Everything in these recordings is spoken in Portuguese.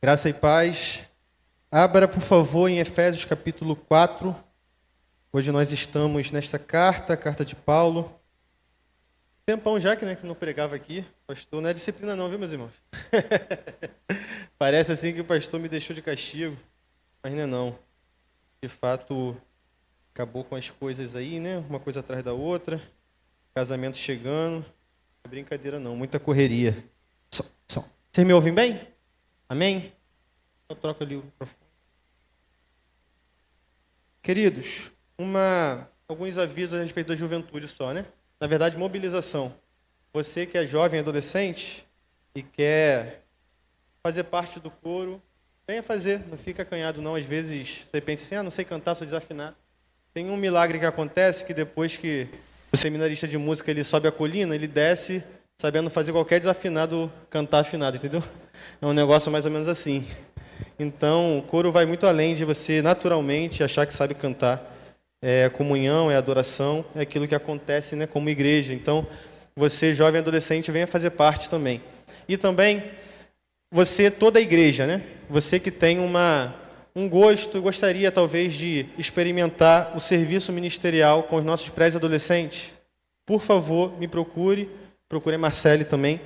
Graça e paz. Abra, por favor, em Efésios capítulo 4. Hoje nós estamos nesta carta de Paulo. Tempão já que não pregava aqui. Pastor, não é disciplina não, viu, meus irmãos? Parece assim que o pastor me deixou de castigo, mas não é não. De fato, acabou com as coisas aí, né? Uma coisa atrás da outra. Casamento chegando. Não é brincadeira não, muita correria. Vocês me ouvem bem? Amém? Eu troco ali o microfone. Queridos, alguns avisos a respeito da juventude só, né? Na verdade, mobilização. Você que é jovem, adolescente e quer fazer parte do coro, venha fazer, não fica acanhado não. Às vezes você pensa assim, não sei cantar, sou desafinado. Tem um milagre que acontece que depois que o seminarista de música ele sobe a colina, ele desce sabendo fazer qualquer desafinado cantar afinado, entendeu? É um negócio mais ou menos assim. Então, o coro vai muito além de você naturalmente achar que sabe cantar. É comunhão, é adoração, é aquilo que acontece, né, como igreja. Então, você, jovem adolescente, venha fazer parte também. E também, você, toda a igreja, né? Você que tem um gosto e gostaria, talvez, de experimentar o serviço ministerial com os nossos pré-adolescentes, por favor, me procure a Marcele também.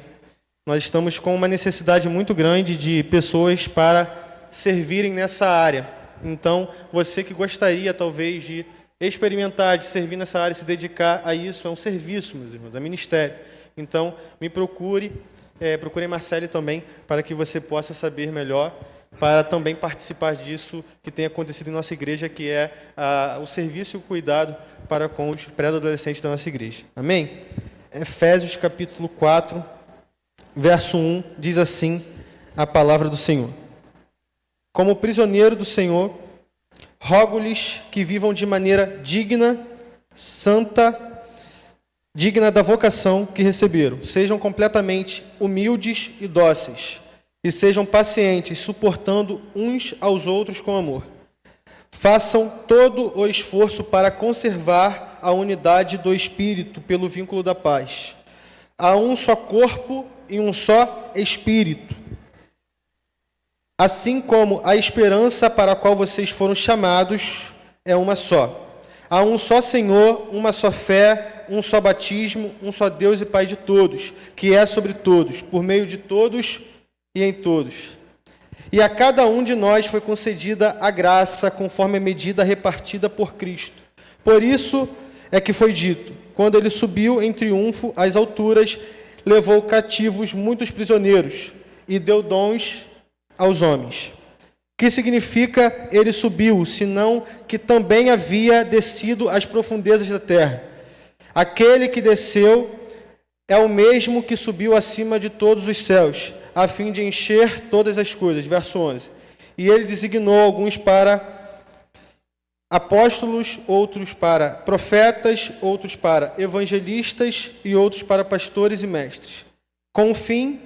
Nós estamos com uma necessidade muito grande de pessoas para servirem nessa área. Então, você que gostaria, talvez, de experimentar, de servir nessa área, se dedicar a isso, é um serviço, meus irmãos, é ministério. Então, me procure a Marcele também, para que você possa saber melhor, para também participar disso que tem acontecido em nossa igreja, que é o serviço e o cuidado para com os pré-adolescentes da nossa igreja. Amém? Efésios capítulo 4, verso 1, diz assim a palavra do Senhor. Como prisioneiro do Senhor, rogo-lhes que vivam de maneira digna, santa, digna da vocação que receberam. Sejam completamente humildes e dóceis, e sejam pacientes, suportando uns aos outros com amor. Façam todo o esforço para conservar a unidade do Espírito pelo vínculo da paz. Há um só corpo e um só Espírito. Assim como a esperança para a qual vocês foram chamados é uma só. Há um só Senhor, uma só fé, um só batismo, um só Deus e Pai de todos, que é sobre todos, por meio de todos e em todos. E a cada um de nós foi concedida a graça conforme a medida repartida por Cristo. Por isso é que foi dito, quando ele subiu em triunfo às alturas, levou cativos muitos prisioneiros e deu dons aos homens. Que significa ele subiu, senão que também havia descido às profundezas da terra. Aquele que desceu é o mesmo que subiu acima de todos os céus, a fim de encher todas as coisas. Verso 11. E ele designou alguns para apóstolos, outros para profetas, outros para evangelistas e outros para pastores e mestres, com o fim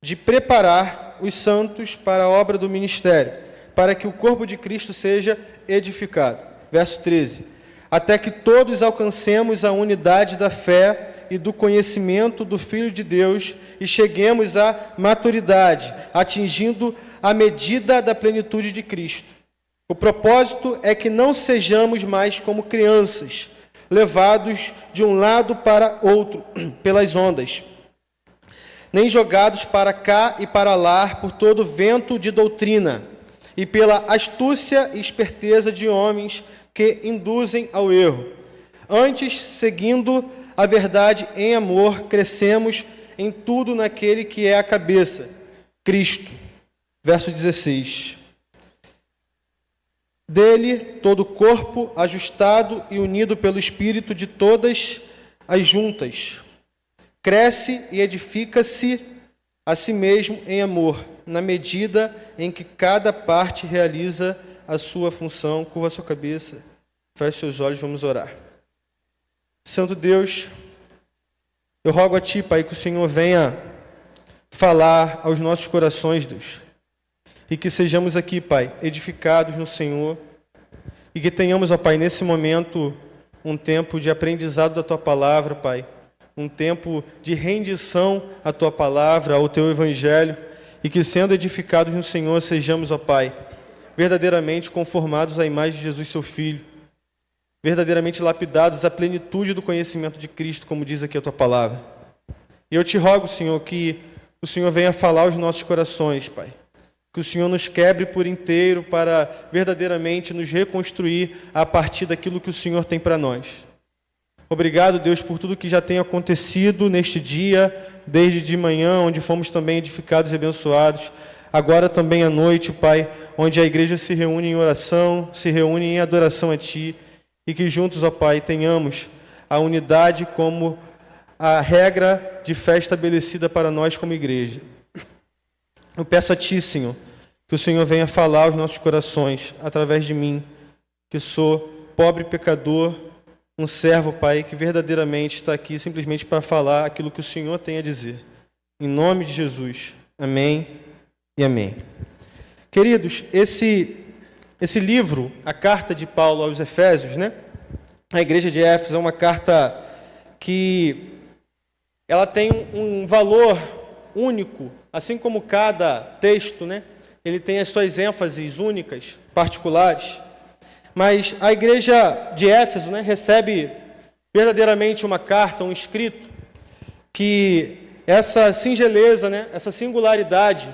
de preparar os santos para a obra do ministério, para que o corpo de Cristo seja edificado. Verso 13. Até que todos alcancemos a unidade da fé e do conhecimento do Filho de Deus e cheguemos à maturidade, atingindo a medida da plenitude de Cristo. O propósito é que não sejamos mais como crianças, levados de um lado para outro pelas ondas, nem jogados para cá e para lá por todo vento de doutrina e pela astúcia e esperteza de homens que induzem ao erro. Antes, seguindo a verdade em amor, crescemos em tudo naquele que é a cabeça, Cristo. Verso 16. Dele, todo o corpo, ajustado e unido pelo Espírito de todas as juntas, cresce e edifica-se a si mesmo em amor, na medida em que cada parte realiza a sua função. Curva a sua cabeça, feche seus olhos, vamos orar. Santo Deus, eu rogo a Ti, Pai, que o Senhor venha falar aos nossos corações, Deus. E que sejamos aqui, Pai, edificados no Senhor. E que tenhamos, ó Pai, nesse momento, um tempo de aprendizado da Tua Palavra, Pai. Um tempo de rendição à Tua Palavra, ao Teu Evangelho. e que, sendo edificados no Senhor, sejamos, ó Pai, verdadeiramente conformados à imagem de Jesus, seu Filho, verdadeiramente lapidados à plenitude do conhecimento de Cristo, como diz aqui a Tua palavra. E eu te rogo, Senhor, que o Senhor venha falar aos nossos corações, Pai. Que o Senhor nos quebre por inteiro para verdadeiramente nos reconstruir a partir daquilo que o Senhor tem para nós. Obrigado, Deus, por tudo que já tem acontecido neste dia, desde de manhã, onde fomos também edificados e abençoados. Agora também à noite, Pai, onde a igreja se reúne em oração, se reúne em adoração a Ti, e que juntos, ó Pai, tenhamos a unidade como a regra de fé estabelecida para nós como igreja. Eu peço a Ti, Senhor, que o Senhor venha falar aos nossos corações, através de mim, que sou pobre pecador, um servo, Pai, que verdadeiramente está aqui simplesmente para falar aquilo que o Senhor tem a dizer. Em nome de Jesus. Amém e amém. Queridos, esse livro, a carta de Paulo aos Efésios, né? A igreja de Éfeso é uma carta que ela tem um valor único, assim como cada texto, né? Ele tem as suas ênfases únicas, particulares. Mas a igreja de Éfeso, né, recebe verdadeiramente uma carta, um escrito, que essa singeleza, né, essa singularidade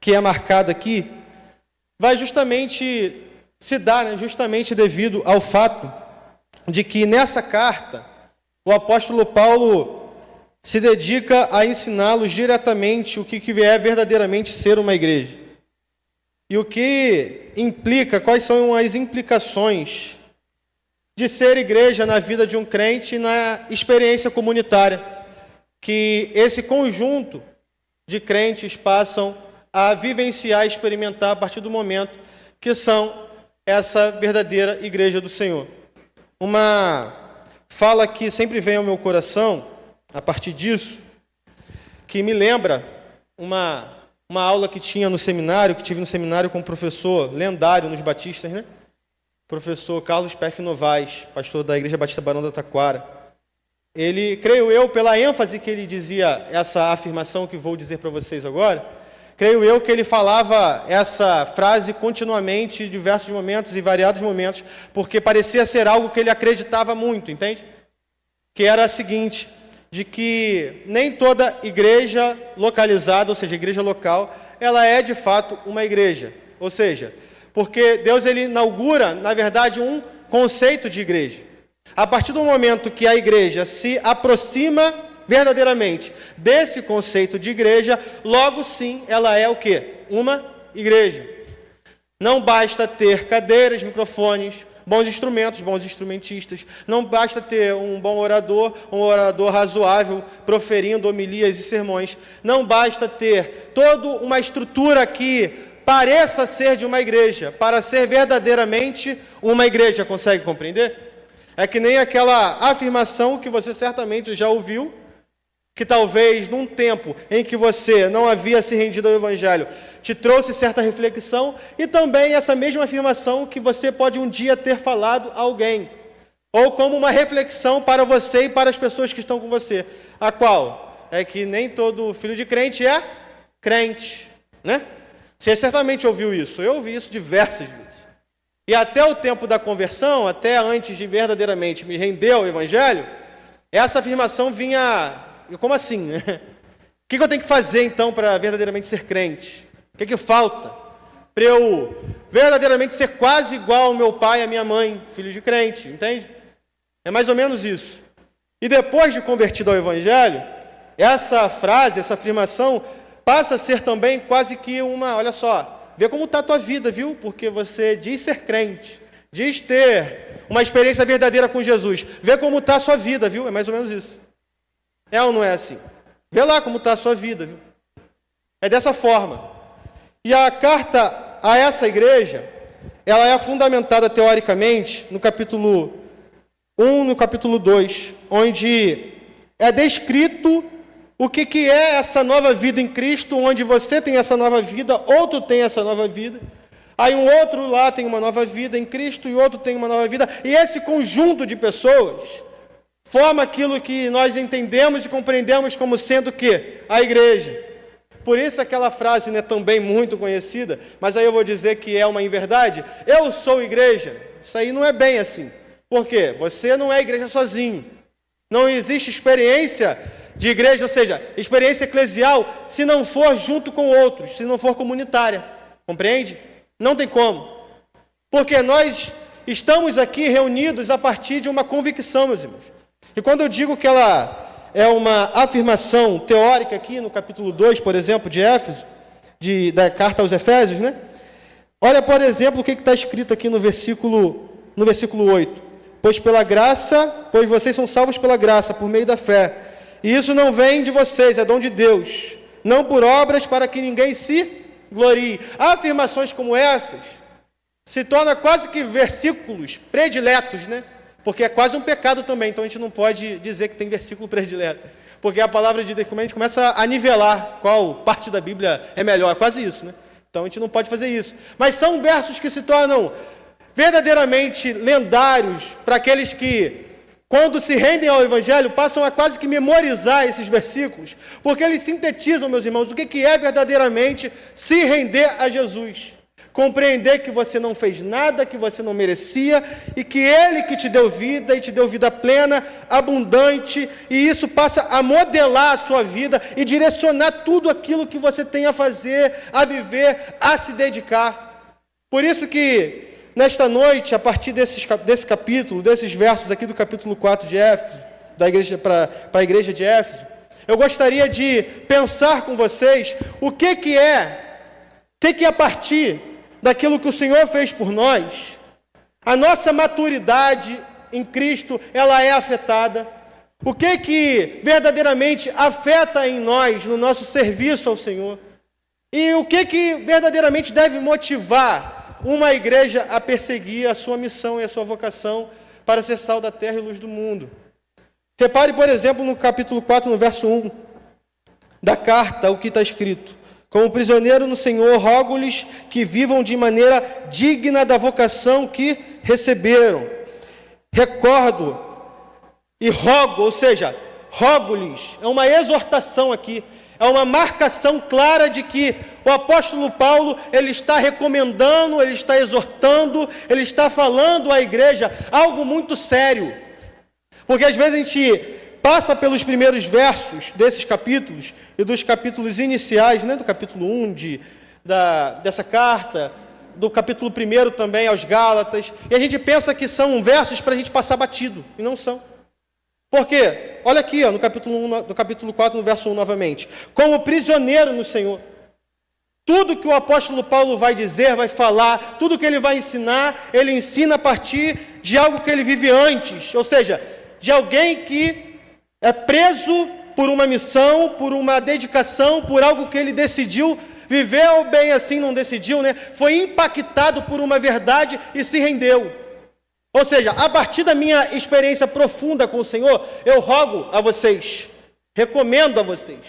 que é marcada aqui, vai justamente se dar, né, justamente devido ao fato de que nessa carta o apóstolo Paulo se dedica a ensiná-los diretamente o que é verdadeiramente ser uma igreja. E o que implica, quais são as implicações de ser igreja na vida de um crente e na experiência comunitária que esse conjunto de crentes passam a vivenciar e experimentar a partir do momento que são essa verdadeira igreja do Senhor. Uma fala que sempre vem ao meu coração, a partir disso, que me lembra uma aula que tinha no seminário, que tive no seminário com um professor lendário nos batistas, né? Professor Carlos P. Novaes, pastor da Igreja Batista Barão da Taquara. Ele, creio eu, pela ênfase que ele dizia essa afirmação que vou dizer para vocês agora, creio eu que ele falava essa frase continuamente, em diversos momentos e variados momentos, porque parecia ser algo que ele acreditava muito, entende? Que era a seguinte: de que nem toda igreja localizada, ou seja, igreja local, ela é de fato uma igreja. Ou seja, porque Deus ele inaugura, na verdade, um conceito de igreja. A partir do momento que a igreja se aproxima verdadeiramente desse conceito de igreja, logo sim ela é o quê? Uma igreja. Não basta ter cadeiras, microfones, bons instrumentos, bons instrumentistas. Não basta ter um orador razoável, proferindo homilias e sermões. Não basta ter toda uma estrutura que pareça ser de uma igreja, para ser verdadeiramente uma igreja. Consegue compreender? É que nem aquela afirmação que você certamente já ouviu, que talvez num tempo em que você não havia se rendido ao Evangelho, te trouxe certa reflexão, e também essa mesma afirmação que você pode um dia ter falado a alguém, ou como uma reflexão para você e para as pessoas que estão com você, a qual é que nem todo filho de crente é crente, né? Você certamente ouviu isso, eu ouvi isso diversas vezes. E até o tempo da conversão, até antes de verdadeiramente me render ao Evangelho, essa afirmação vinha, como assim, né? O que eu tenho que fazer então para verdadeiramente ser crente? O que falta para eu verdadeiramente ser quase igual ao meu pai e à minha mãe, filho de crente, entende? É mais ou menos isso. E depois de convertido ao Evangelho, essa frase, essa afirmação, passa a ser também quase que uma, olha só, vê como está a tua vida, viu? Porque você diz ser crente, diz ter uma experiência verdadeira com Jesus. Vê como está a sua vida, viu? É mais ou menos isso. É ou não é assim? Vê lá como está a sua vida, viu? É dessa forma. E a carta a essa igreja, ela é fundamentada teoricamente no capítulo 1, no capítulo 2, onde é descrito o que é essa nova vida em Cristo, onde você tem essa nova vida, outro tem essa nova vida, aí um outro lá tem uma nova vida em Cristo e outro tem uma nova vida, e esse conjunto de pessoas forma aquilo que nós entendemos e compreendemos como sendo o quê? A igreja. Por isso aquela frase, né, também muito conhecida, mas aí eu vou dizer que é uma inverdade. Eu sou igreja. Isso aí não é bem assim. Por quê? Você não é igreja sozinho. Não existe experiência de igreja, ou seja, experiência eclesial, se não for junto com outros, se não for comunitária. Compreende? Não tem como. Porque nós estamos aqui reunidos a partir de uma convicção, meus irmãos. E quando eu digo que ela é uma afirmação teórica aqui no capítulo 2, por exemplo, de Éfeso, da carta aos Efésios, né? Olha, por exemplo, o que está escrito aqui no versículo 8. Pois vocês são salvos pela graça, por meio da fé. E isso não vem de vocês, é dom de Deus. Não por obras, para que ninguém se glorie. Afirmações como essas se tornam quase que versículos prediletos, né? Porque é quase um pecado também, então a gente não pode dizer que tem versículo predileto. Porque a palavra de Deus, como a gente começa a nivelar qual parte da Bíblia é melhor, quase isso, né? Então a gente não pode fazer isso. Mas são versos que se tornam verdadeiramente lendários para aqueles que, quando se rendem ao Evangelho, passam a quase que memorizar esses versículos, porque eles sintetizam, meus irmãos, o que é verdadeiramente se render a Jesus. Compreender que você não fez nada, que você não merecia, e que Ele que te deu vida, e te deu vida plena, abundante, e isso passa a modelar a sua vida e direcionar tudo aquilo que você tem a fazer, a viver, a se dedicar. Por isso que, nesta noite, a partir desse capítulo, desses versos aqui do capítulo 4 de Éfeso, da igreja para a igreja de Éfeso, eu gostaria de pensar com vocês o que é a partir daquilo que o Senhor fez por nós, a nossa maturidade em Cristo, ela é afetada. O que verdadeiramente afeta em nós, no nosso serviço ao Senhor? E o que verdadeiramente deve motivar uma igreja a perseguir a sua missão e a sua vocação para ser sal da terra e luz do mundo? Repare, por exemplo, no capítulo 4, no verso 1 da carta, o que está escrito. Como prisioneiro no Senhor, rogo-lhes que vivam de maneira digna da vocação que receberam. Recordo e rogo, ou seja, rogo-lhes, é uma exortação aqui, é uma marcação clara de que o apóstolo Paulo, ele está recomendando, ele está exortando, ele está falando à igreja algo muito sério. Porque às vezes a gente passa pelos primeiros versos desses capítulos e dos capítulos iniciais, né, do capítulo 1 dessa carta, do capítulo 1 também aos Gálatas, e a gente pensa que são versos para a gente passar batido, e não são. Por quê? Olha aqui, ó, no capítulo 4, no verso 1 novamente. Como prisioneiro no Senhor. Tudo que o apóstolo Paulo vai dizer, vai falar, tudo que ele vai ensinar, ele ensina a partir de algo que ele vive antes, ou seja, de alguém que é preso por uma missão, por uma dedicação, por algo que ele decidiu viver, ou bem assim não decidiu, né? Foi impactado por uma verdade e se rendeu. Ou seja, a partir da minha experiência profunda com o Senhor, eu rogo a vocês, recomendo a vocês,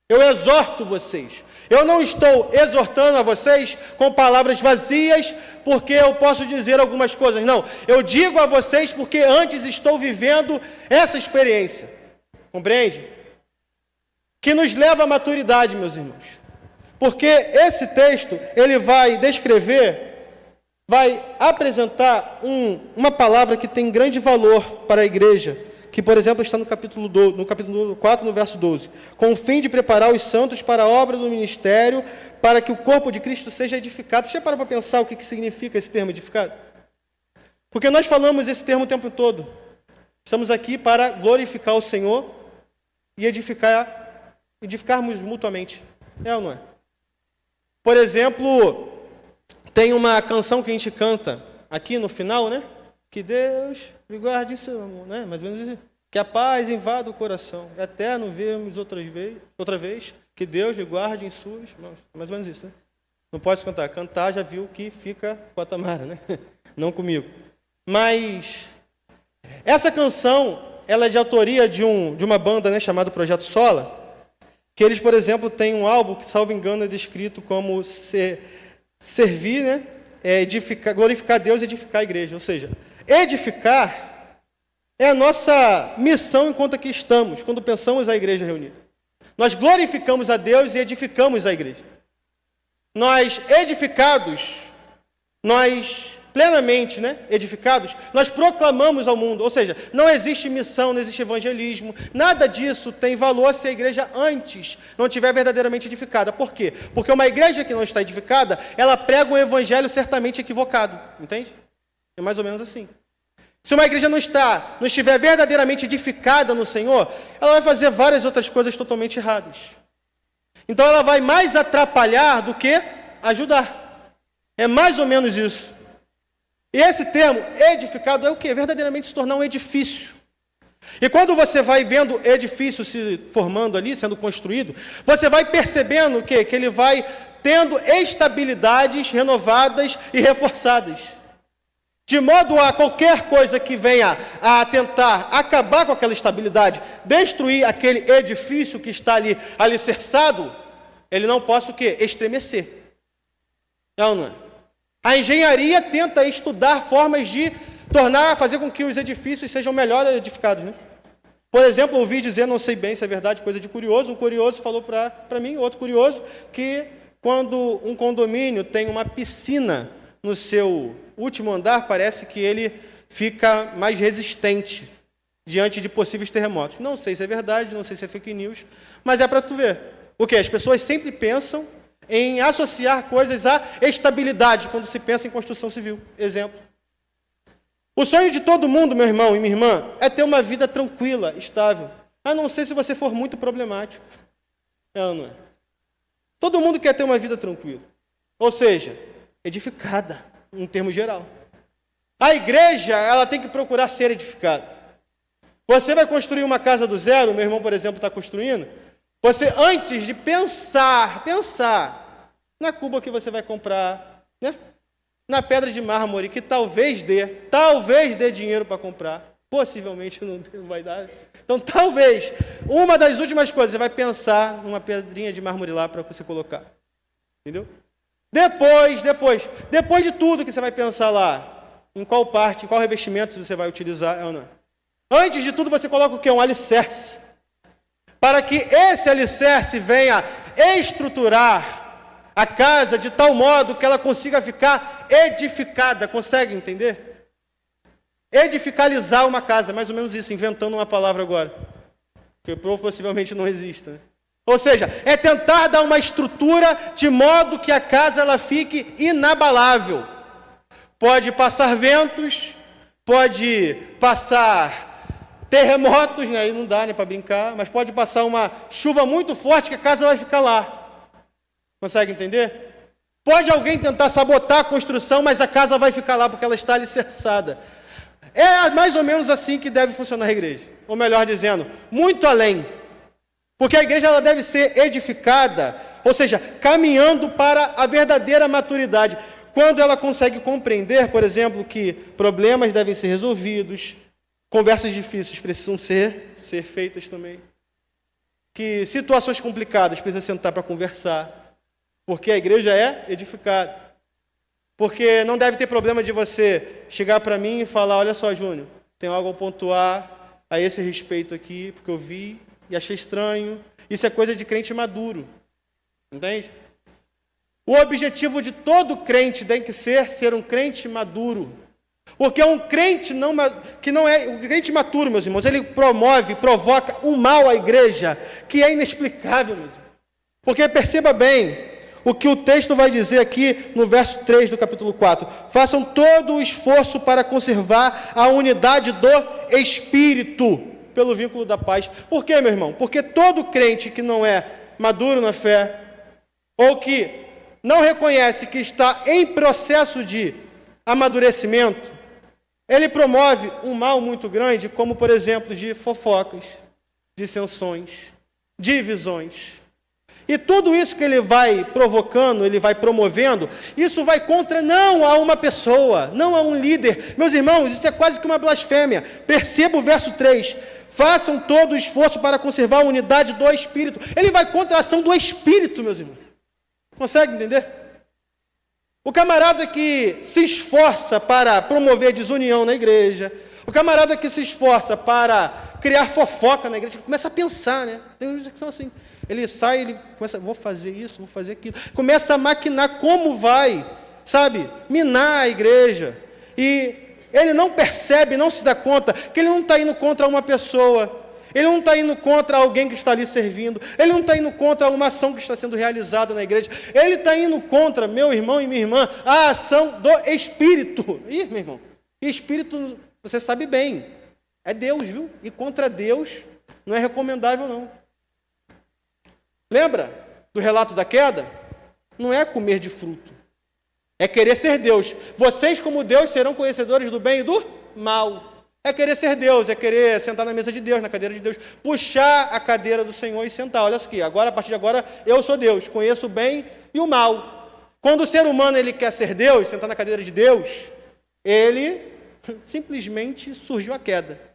eu exorto vocês. Eu não estou exortando a vocês com palavras vazias, porque eu posso dizer algumas coisas. Não, eu digo a vocês porque antes estou vivendo essa experiência. Compreende? Que nos leva à maturidade, meus irmãos. Porque esse texto, ele vai descrever, vai apresentar uma palavra que tem grande valor para a igreja, que, por exemplo, está no capítulo 4, no verso 12. Com o fim de preparar os santos para a obra do ministério, para que o corpo de Cristo seja edificado. Você já parou para pensar o que significa esse termo edificado? Porque nós falamos esse termo o tempo todo. Estamos aqui para glorificar o Senhor e edificarmos mutuamente. É ou não é? Por exemplo, tem uma canção que a gente canta aqui no final, né? Que Deus me guarde em seu amor, né? Mais ou menos assim. Que a paz invada o coração. É eterno vermos outra vez. Que Deus lhe guarde em suas mãos. Mais ou menos isso, né? Não pode cantar. Cantar já viu que fica com a Tamara, né? Não comigo. Mas essa canção, ela é de autoria de uma banda, né, chamada Projeto Sola, que eles, por exemplo, têm um álbum que, salvo engano, é descrito como servir, né, glorificar Deus e edificar a igreja. Ou seja, edificar é a nossa missão enquanto aqui estamos, quando pensamos a igreja reunida. Nós glorificamos a Deus e edificamos a igreja. Nós edificados, nós plenamente, edificados, nós proclamamos ao mundo, ou seja, não existe missão, não existe evangelismo, nada disso tem valor se a igreja antes não estiver verdadeiramente edificada. Por quê? Porque uma igreja que não está edificada, ela prega um evangelho certamente equivocado, entende? É mais ou menos assim. Se uma igreja não estiver verdadeiramente edificada no Senhor, ela vai fazer várias outras coisas totalmente erradas. Então ela vai mais atrapalhar do que ajudar. É mais ou menos isso. E esse termo, edificado, é o quê? Verdadeiramente se tornar um edifício. E quando você vai vendo edifício se formando ali, sendo construído, você vai percebendo que ele vai tendo estabilidades renovadas e reforçadas. De modo a qualquer coisa que venha a tentar acabar com aquela estabilidade, destruir aquele edifício que está ali alicerçado, ele não possa o quê? Estremecer. Não é? A engenharia tenta estudar formas de fazer com que os edifícios sejam melhor edificados. Por exemplo, eu ouvi dizer, não sei bem se é verdade, coisa de curioso, um curioso falou para mim, outro curioso, que quando um condomínio tem uma piscina no seu último andar, parece que ele fica mais resistente diante de possíveis terremotos. Não sei se é verdade, não sei se é fake news, mas é para tu ver. O quê? As pessoas sempre pensam em associar coisas à estabilidade quando se pensa em construção civil. Exemplo. O sonho de todo mundo, meu irmão e minha irmã, é ter uma vida tranquila, estável. A não ser se você for muito problemático. Não é? Todo mundo quer ter uma vida tranquila. Ou seja, edificada, em termos geral. A igreja, ela tem que procurar ser edificada. Você vai construir uma casa do zero, meu irmão, por exemplo, está construindo. Você, antes de pensar na cuba que você vai comprar, na pedra de mármore, que talvez dê dinheiro para comprar, possivelmente não vai dar. Então, talvez, uma das últimas coisas, você vai pensar numa pedrinha de mármore lá para você colocar. Entendeu? Depois de tudo que você vai pensar lá, em qual parte, em qual revestimento você vai utilizar, ou não. Antes de tudo, você coloca o quê? Um alicerce. Para que esse alicerce venha estruturar a casa de tal modo que ela consiga ficar edificada. Consegue entender? Edificalizar uma casa, mais ou menos isso, inventando uma palavra agora, que possivelmente não exista. Ou seja, é tentar dar uma estrutura de modo que a casa ela fique inabalável. Pode passar ventos, pode passar terremotos, aí não dá para brincar, mas pode passar uma chuva muito forte que a casa vai ficar lá. Consegue entender? Pode alguém tentar sabotar a construção, mas a casa vai ficar lá porque ela está alicerçada. É mais ou menos assim que deve funcionar a igreja. Ou melhor dizendo, muito além. Porque a igreja ela deve ser edificada, ou seja, caminhando para a verdadeira maturidade. Quando ela consegue compreender, por exemplo, que problemas devem ser resolvidos, conversas difíceis precisam ser feitas também. Que situações complicadas precisam sentar para conversar. Porque a igreja é edificada. Porque não deve ter problema de você chegar para mim e falar, olha só, Júnior, tem algo a pontuar a esse respeito aqui, porque eu vi e achei estranho. Isso é coisa de crente maduro. Entende? O objetivo de todo crente tem que ser um crente maduro. Porque um crente que não é um crente maturo, meus irmãos, ele provoca um mal à igreja que é inexplicável, meus irmãos. Porque perceba bem o que o texto vai dizer aqui no verso 3 do capítulo 4. Façam todo o esforço para conservar a unidade do Espírito pelo vínculo da paz. Por quê, meu irmão? Porque todo crente que não é maduro na fé ou que não reconhece que está em processo de amadurecimento, ele promove um mal muito grande, como, por exemplo, de fofocas, dissensões, divisões. E tudo isso que ele vai provocando, ele vai promovendo, isso vai contra não a uma pessoa, não a um líder. Meus irmãos, isso é quase que uma blasfêmia. Perceba o verso 3. Façam todo o esforço para conservar a unidade do Espírito. Ele vai contra a ação do Espírito, meus irmãos. Consegue entender? O camarada que se esforça para promover desunião na igreja, o camarada que se esforça para criar fofoca na igreja, começa a pensar, né? Tem uns que são assim, ele sai, ele começa, vou fazer isso, vou fazer aquilo, começa a maquinar como vai, sabe, minar a igreja, e ele não percebe, não se dá conta, que ele não está indo contra uma pessoa, ele não está indo contra alguém que está ali servindo, ele não está indo contra uma ação que está sendo realizada na igreja, ele está indo contra, meu irmão e minha irmã, a ação do Espírito. Ih, meu irmão, Espírito, você sabe bem, é Deus, viu? E contra Deus não é recomendável, não. Lembra do relato da queda? Não é comer de fruto, é querer ser Deus. Vocês, como Deus, serão conhecedores do bem e do mal. É querer ser Deus, é querer sentar na mesa de Deus, na cadeira de Deus, puxar a cadeira do Senhor e sentar. Olha isso aqui, agora, a partir de agora, eu sou Deus, conheço o bem e o mal. Quando o ser humano ele quer ser Deus, sentar na cadeira de Deus, ele simplesmente surgiu a queda.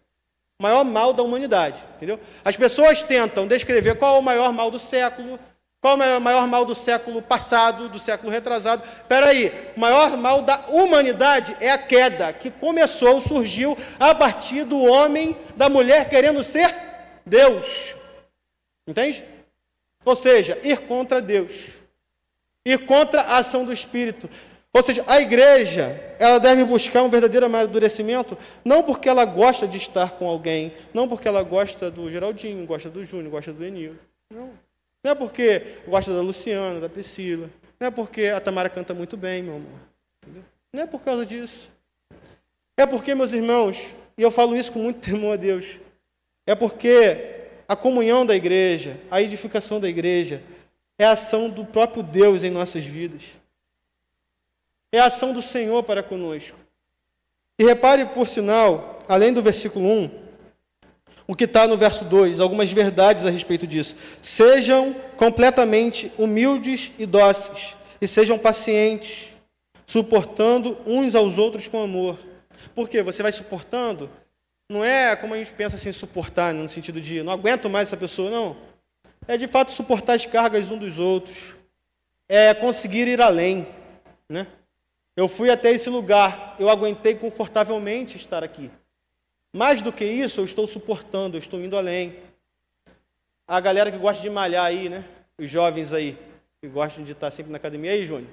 O maior mal da humanidade, entendeu? As pessoas tentam descrever qual é o maior mal do século, qual é o maior mal do século passado, do século retrasado. Espera aí, o maior mal da humanidade é a queda, que começou, surgiu a partir do homem, da mulher querendo ser Deus. Entende? Ou seja, ir contra Deus. Ir contra a ação do Espírito. Ou seja, a igreja, ela deve buscar um verdadeiro amadurecimento, não porque ela gosta de estar com alguém, não porque ela gosta do Geraldinho, gosta do Júnior, gosta do Enil. Não. Não é porque gosta da Luciana, da Priscila. Não é porque a Tamara canta muito bem, meu amor. Entendeu? Não é por causa disso. É porque, meus irmãos, e eu falo isso com muito temor a Deus, é porque a comunhão da igreja, a edificação da igreja, é a ação do próprio Deus em nossas vidas. É a ação do Senhor para conosco. E repare, por sinal, além do versículo 1, o que está no verso 2, algumas verdades a respeito disso. Sejam completamente humildes e dóceis, e sejam pacientes, suportando uns aos outros com amor. Por quê? Você vai suportando? Não é como a gente pensa assim, suportar, no sentido de não aguento mais essa pessoa, não. É de fato suportar as cargas uns dos outros. É conseguir ir além, né? Eu fui até esse lugar, eu aguentei confortavelmente estar aqui. Mais do que isso, eu estou suportando, eu estou indo além. A galera que gosta de malhar aí, né? Os jovens aí, que gostam de estar sempre na academia. Aí, Júnior?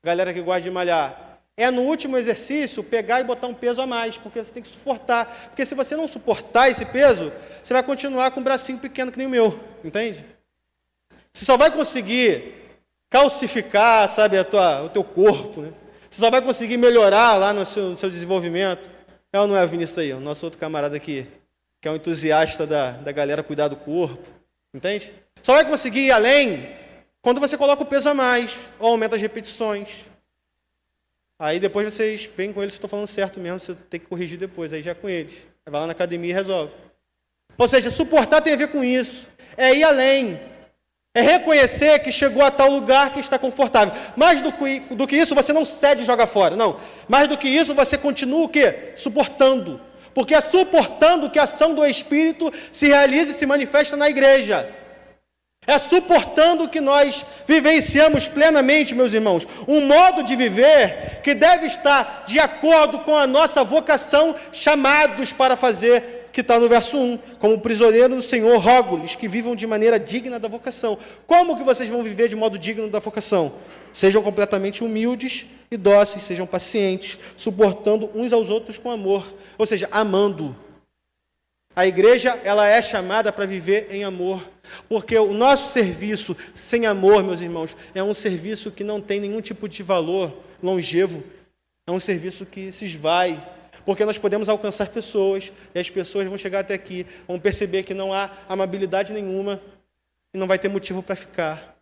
Galera que gosta de malhar. É no último exercício pegar e botar um peso a mais, porque você tem que suportar. Porque se você não suportar esse peso, você vai continuar com um bracinho pequeno que nem o meu, entende? Você só vai conseguir calcificar, sabe, o teu corpo, né? Você só vai conseguir melhorar lá no seu desenvolvimento. É ou não é, Vinícius aí? O nosso outro camarada aqui, que é um entusiasta da galera cuidar do corpo. Entende? Só vai conseguir ir além quando você coloca o peso a mais, ou aumenta as repetições. Aí depois vocês vêm com eles, se eu estou falando certo mesmo, você tem que corrigir depois, aí já é com eles. Aí vai lá na academia e resolve. Ou seja, suportar tem a ver com isso. É ir além. É reconhecer que chegou a tal lugar que está confortável. Mais do que isso, você não cede e joga fora. Não. Mais do que isso, você continua o quê? Suportando. Porque é suportando que a ação do Espírito se realiza e se manifesta na igreja. É suportando que nós vivenciamos plenamente, meus irmãos, um modo de viver que deve estar de acordo com a nossa vocação, chamados para fazer, que está no verso 1, como prisioneiro do Senhor, rogo-lhes que vivam de maneira digna da vocação. Como que vocês vão viver de modo digno da vocação? Sejam completamente humildes e dóceis, sejam pacientes, suportando uns aos outros com amor, ou seja, amando. A igreja, ela é chamada para viver em amor, porque o nosso serviço sem amor, meus irmãos, é um serviço que não tem nenhum tipo de valor longevo, é um serviço que se esvai, porque nós podemos alcançar pessoas, e as pessoas vão chegar até aqui, vão perceber que não há amabilidade nenhuma, e não vai ter motivo para ficar.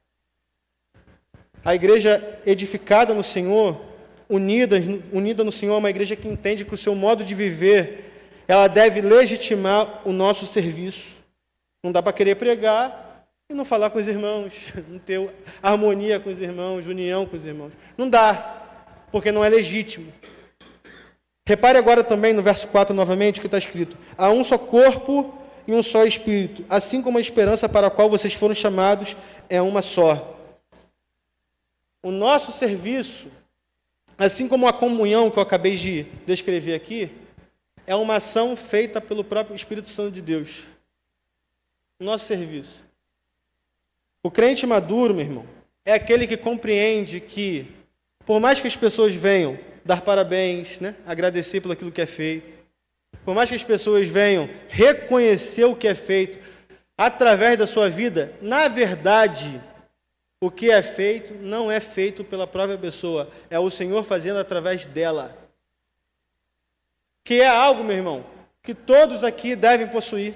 A igreja edificada no Senhor, unida no Senhor, é uma igreja que entende que o seu modo de viver, ela deve legitimar o nosso serviço. Não dá para querer pregar e não falar com os irmãos, não ter harmonia com os irmãos, união com os irmãos. Não dá, porque não é legítimo. Repare agora também no verso 4 novamente, o que está escrito: há um só corpo e um só Espírito, assim como a esperança para a qual vocês foram chamados é uma só. O nosso serviço, assim como a comunhão que eu acabei de descrever aqui, é uma ação feita pelo próprio Espírito Santo de Deus. Nosso serviço. O crente maduro, meu irmão, é aquele que compreende que, por mais que as pessoas venham dar parabéns, né, agradecer pelo aquilo que é feito, por mais que as pessoas venham reconhecer o que é feito através da sua vida, na verdade, o que é feito não é feito pela própria pessoa, é o Senhor fazendo através dela. Que é algo, meu irmão, que todos aqui devem possuir.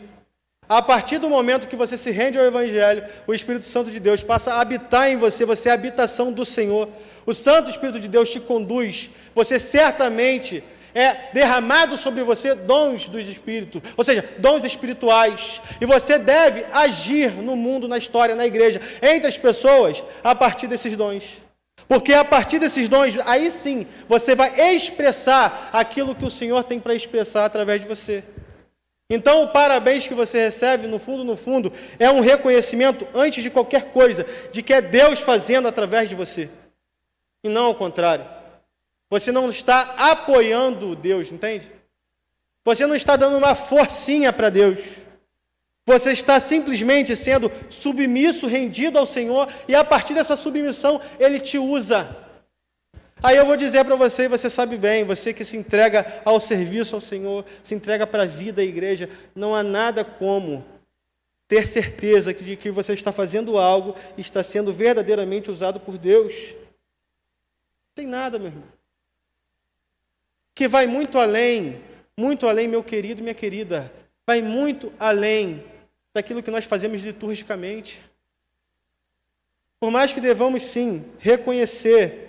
A partir do momento que você se rende ao Evangelho, o Espírito Santo de Deus passa a habitar em você, você é a habitação do Senhor. O Santo Espírito de Deus te conduz, você certamente é derramado sobre você dons do Espírito, ou seja, dons espirituais. E você deve agir no mundo, na história, na igreja, entre as pessoas, a partir desses dons. Porque a partir desses dons, aí sim, você vai expressar aquilo que o Senhor tem para expressar através de você. Então, o parabéns que você recebe, no fundo, é um reconhecimento, antes de qualquer coisa, de que é Deus fazendo através de você. E não ao contrário. Você não está apoiando Deus, entende? Você não está dando uma forcinha para Deus. Você está simplesmente sendo submisso, rendido ao Senhor, e a partir dessa submissão, Ele te usa. Aí eu vou dizer para você, e você sabe bem, você que se entrega ao serviço ao Senhor, se entrega para a vida da igreja, não há nada como ter certeza de que você está fazendo algo e está sendo verdadeiramente usado por Deus. Não tem nada, meu irmão. Que vai muito além, meu querido e minha querida, vai muito além daquilo que nós fazemos liturgicamente. Por mais que devamos, sim, reconhecer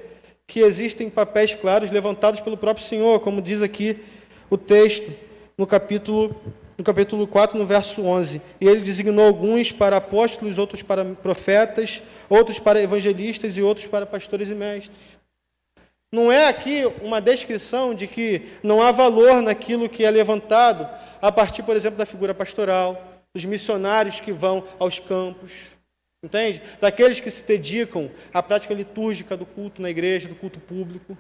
que existem papéis claros levantados pelo próprio Senhor, como diz aqui o texto, no capítulo 4, no verso 11. E ele designou alguns para apóstolos, outros para profetas, outros para evangelistas e outros para pastores e mestres. Não é aqui uma descrição de que não há valor naquilo que é levantado a partir, por exemplo, da figura pastoral, dos missionários que vão aos campos, entende? Daqueles que se dedicam à prática litúrgica do culto na igreja, do culto público,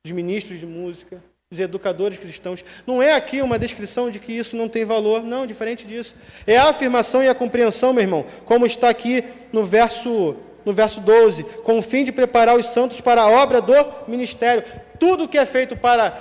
dos ministros de música, dos educadores cristãos. Não é aqui uma descrição de que isso não tem valor, não, diferente disso. É a afirmação e a compreensão, meu irmão, como está aqui no verso 12, com o fim de preparar os santos para a obra do ministério. Tudo que é feito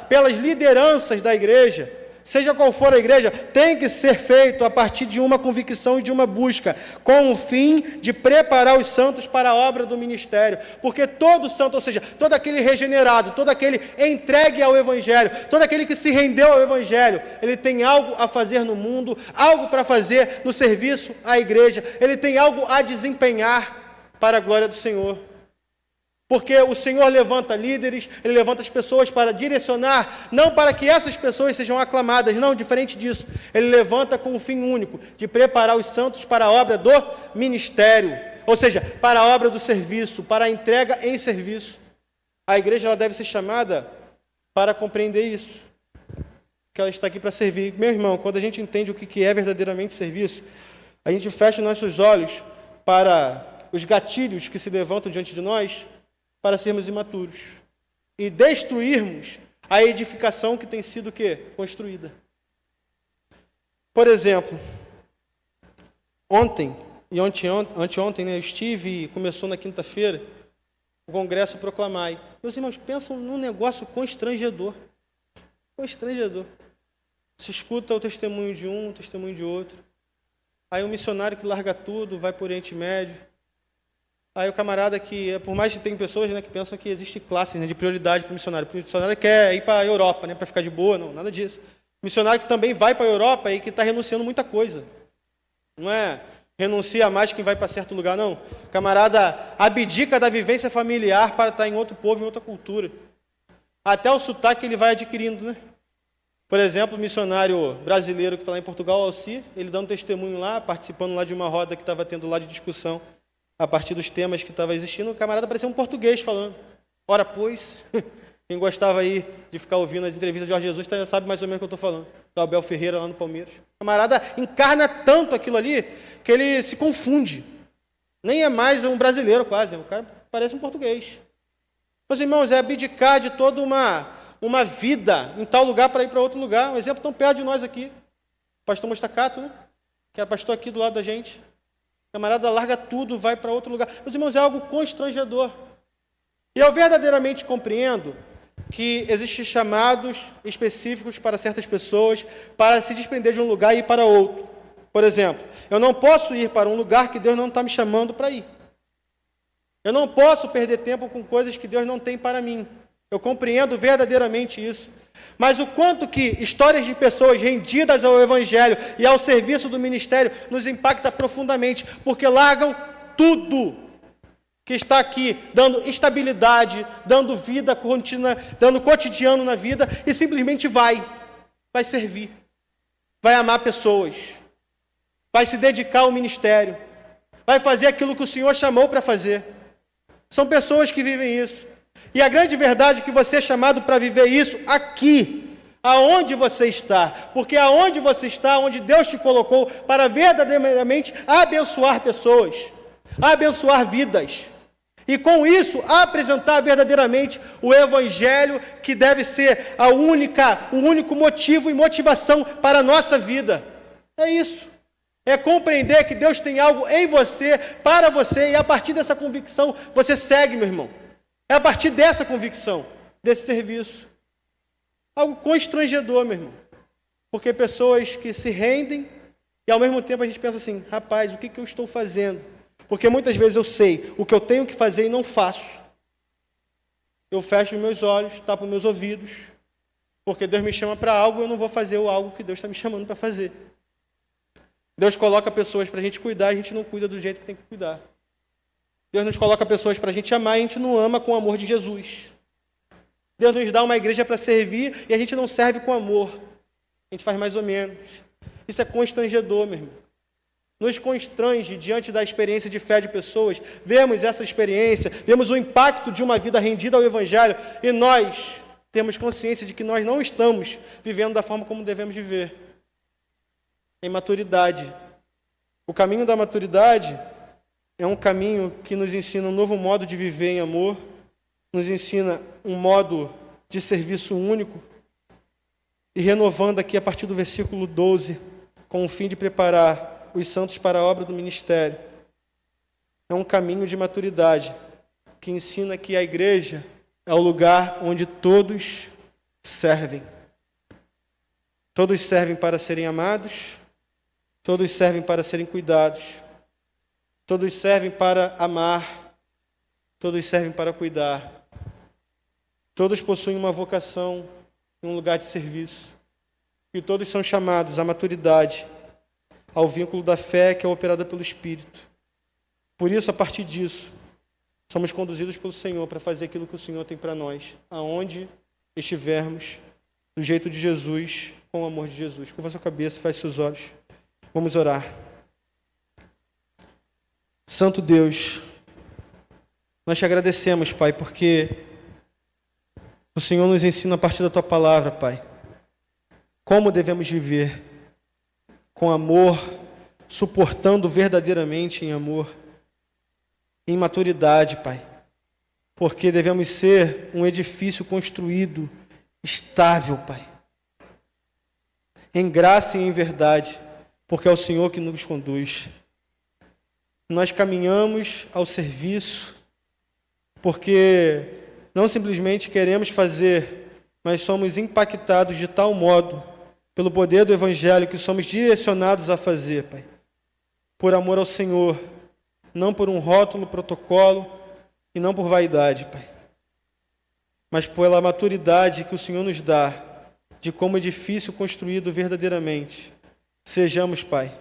pelas lideranças da igreja, seja qual for a igreja, tem que ser feito a partir de uma convicção e de uma busca, com o fim de preparar os santos para a obra do ministério. Porque todo santo, ou seja, todo aquele regenerado, todo aquele entregue ao Evangelho, todo aquele que se rendeu ao Evangelho, ele tem algo a fazer no mundo, algo para fazer no serviço à igreja, ele tem algo a desempenhar para a glória do Senhor. Porque o Senhor levanta líderes, Ele levanta as pessoas para direcionar, não para que essas pessoas sejam aclamadas, não, diferente disso. Ele levanta com um fim único, de preparar os santos para a obra do ministério, ou seja, para a obra do serviço, para a entrega em serviço. A igreja ela deve ser chamada para compreender isso, que ela está aqui para servir. Meu irmão, quando a gente entende o que é verdadeiramente serviço, a gente fecha nossos olhos para os gatilhos que se levantam diante de nós, para sermos imaturos e destruirmos a edificação que tem sido construída. Por exemplo, ontem e anteontem, eu estive e começou na quinta-feira o Congresso Proclamai. Meus irmãos, pensam num negócio constrangedor. Constrangedor. Se escuta o testemunho de um, o testemunho de outro. Aí um missionário que larga tudo, vai para o Oriente Médio. Aí o camarada que, por mais que tem pessoas, que pensam que existe classe, de prioridade para o missionário. O missionário quer ir para a Europa, para ficar de boa, não, nada disso. O missionário que também vai para a Europa e que está renunciando muita coisa. Não é renuncia mais quem vai para certo lugar, não. O camarada abdica da vivência familiar para estar em outro povo, em outra cultura. Até o sotaque ele vai adquirindo, né? Por exemplo, o missionário brasileiro que está lá em Portugal, Alci, ele dando testemunho lá, participando lá de uma roda que estava tendo lá de discussão, a partir dos temas que estava existindo, o camarada parecia um português falando. Ora, pois, quem gostava aí de ficar ouvindo as entrevistas de Jorge Jesus, já sabe mais ou menos o que eu estou falando. Do Abel Ferreira lá no Palmeiras. O camarada encarna tanto aquilo ali, que ele se confunde. Nem é mais um brasileiro quase, o cara parece um português. Meus irmãos, é abdicar de toda uma vida em tal lugar para ir para outro lugar. Um exemplo tão perto de nós aqui. O pastor Mostacato, né? Que era pastor aqui do lado da gente. O camarada larga tudo, vai para outro lugar. Meus irmãos, é algo constrangedor. E eu verdadeiramente compreendo que existem chamados específicos para certas pessoas para se desprender de um lugar e ir para outro. Por exemplo, eu não posso ir para um lugar que Deus não está me chamando para ir. Eu não posso perder tempo com coisas que Deus não tem para mim. Eu compreendo verdadeiramente isso. Mas o quanto que histórias de pessoas rendidas ao Evangelho e ao serviço do ministério nos impacta profundamente, porque largam tudo que está aqui, dando estabilidade, dando vida contínua, dando cotidiano na vida, e simplesmente vai servir, vai amar pessoas, vai se dedicar ao ministério, vai fazer aquilo que o Senhor chamou para fazer. São pessoas que vivem isso. E a grande verdade é que você é chamado para viver isso aqui, aonde você está. Porque aonde você está, onde Deus te colocou para verdadeiramente abençoar pessoas, abençoar vidas. E com isso, apresentar verdadeiramente o Evangelho, que deve ser o único motivo e motivação para a nossa vida. É isso. É compreender que Deus tem algo em você, para você, e a partir dessa convicção, você segue, meu irmão. É a partir dessa convicção, desse serviço. Algo constrangedor, meu irmão. Porque pessoas que se rendem, e ao mesmo tempo a gente pensa assim, rapaz, o que eu estou fazendo? Porque muitas vezes eu sei o que eu tenho que fazer e não faço. Eu fecho os meus olhos, tapo meus ouvidos, porque Deus me chama para algo, eu não vou fazer algo que Deus está me chamando para fazer. Deus coloca pessoas para a gente cuidar, a gente não cuida do jeito que tem que cuidar. Deus nos coloca pessoas para a gente amar, e a gente não ama com o amor de Jesus. Deus nos dá uma igreja para servir, e a gente não serve com amor. A gente faz mais ou menos. Isso é constrangedor, meu irmão. Nos constrange diante da experiência de fé de pessoas, vemos essa experiência, vemos o impacto de uma vida rendida ao Evangelho, e nós temos consciência de que nós não estamos vivendo da forma como devemos viver. Em maturidade. O caminho da maturidade é um caminho que nos ensina um novo modo de viver em amor, nos ensina um modo de serviço único, e renovando aqui a partir do versículo 12, com o fim de preparar os santos para a obra do ministério. É um caminho de maturidade que ensina que a igreja é o lugar onde todos servem. Todos servem para serem amados, todos servem para serem cuidados, todos servem para amar, todos servem para cuidar. Todos possuem uma vocação em um lugar de serviço. E todos são chamados à maturidade, ao vínculo da fé que é operada pelo Espírito. Por isso, a partir disso, somos conduzidos pelo Senhor para fazer aquilo que o Senhor tem para nós, aonde estivermos, do jeito de Jesus, com o amor de Jesus. Curva sua cabeça, feche seus olhos. Vamos orar. Santo Deus, nós te agradecemos, Pai, porque o Senhor nos ensina a partir da Tua palavra, Pai, como devemos viver com amor, suportando verdadeiramente em amor, em maturidade, Pai, porque devemos ser um edifício construído, estável, Pai, em graça e em verdade, porque é o Senhor que nos conduz. Nós caminhamos ao serviço, porque não simplesmente queremos fazer, mas somos impactados de tal modo pelo poder do Evangelho que somos direcionados a fazer, Pai, por amor ao Senhor, não por um rótulo, protocolo e não por vaidade, Pai, mas pela maturidade que o Senhor nos dá de como edifício construído verdadeiramente. Sejamos, Pai,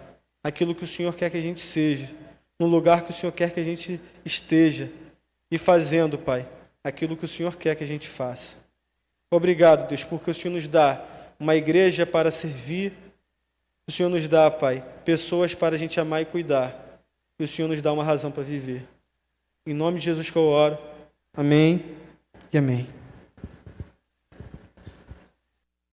aquilo que o Senhor quer que a gente seja, no lugar que o Senhor quer que a gente esteja, e fazendo, Pai, aquilo que o Senhor quer que a gente faça. Obrigado, Deus, porque o Senhor nos dá uma igreja para servir, o Senhor nos dá, Pai, pessoas para a gente amar e cuidar, e o Senhor nos dá uma razão para viver. Em nome de Jesus que eu oro. Amém e amém.